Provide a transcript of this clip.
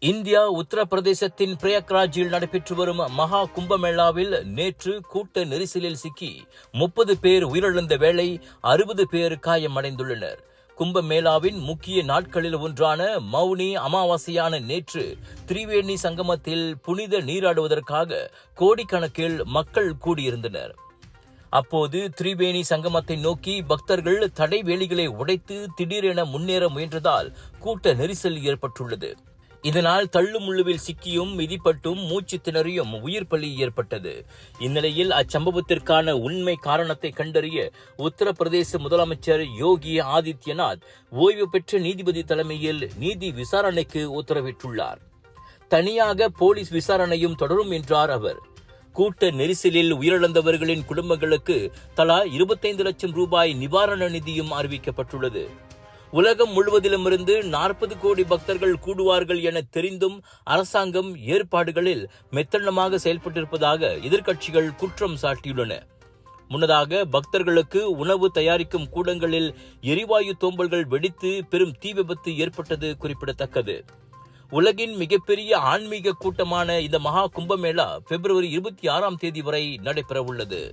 India உத்தரப்பிரதேசத்தின் பிரயாக்ராஜில் நடைபெற்று வரும் மகா கும்பமேளாவில் நேற்று கூட்ட நெரிசலில் சிக்கி 30 பேர் உயிரிழந்த வேளை 60 பேர் காயமடைந்துள்ளனர். கும்பமேளாவின் முக்கிய நாட்களில் ஒன்றான மௌனி அமாவாசையான நேற்று திரிவேணி சங்கமத்தில் புனித நீராடுவதற்காக கோடிக்கணக்கில் மக்கள் கூடியிருந்தனர். அப்போது திரிவேணி சங்கமத்தை நோக்கி பக்தர்கள் தடை வேலிகளை உடைத்து திடீரென முன்னேற முயன்றதால் கூட்ட நெரிசல் ஏற்பட்டுள்ளது. இதனால் தள்ளுமுள்ளுவில் சிக்கியும் மிதிப்பட்டும் மூச்சு திணறியும் உயிர் பலி ஏற்பட்டது. இந்நிலையில் அச்சம்பவத்திற்கான உண்மை காரணத்தை கண்டறிய உத்தரப்பிரதேச முதலமைச்சர் யோகி ஆதித்யநாத் ஓய்வு பெற்ற நீதிபதி தலைமையில் நீதி விசாரணைக்கு உத்தரவிட்டுள்ளார். தனியாக போலீஸ் விசாரணையும் தொடரும் என்றார் அவர். கூட்ட நெரிசலில் உயிரிழந்தவர்களின் குடும்பங்களுக்கு தலா 25 லட்சம் ரூபாய் நிவாரண நிதியும் அறிவிக்கப்பட்டுள்ளது. உலகம் முழுவதிலுமிருந்து 40 கோடி பக்தர்கள் கூடுவார்கள் என தெரிந்தும் அரசாங்கம் ஏற்பாடுகளில் மெத்தனமாக செயல்பட்டிருப்பதாக எதிர்க்கட்சிகள் குற்றம் சாட்டியுள்ளன. முன்னதாக பக்தர்களுக்கு உணவு தயாரிக்கும் கூடங்களில் எரிவாயு தோம்பல்கள் வெடித்து பெரும் தீ விபத்து ஏற்பட்டது குறிப்பிடத்தக்கது. உலகின் மிகப்பெரிய ஆன்மீக கூட்டமான இந்த மகா கும்பமேளா பிப்ரவரி 26ஆம் தேதி வரை நடைபெற உள்ளது.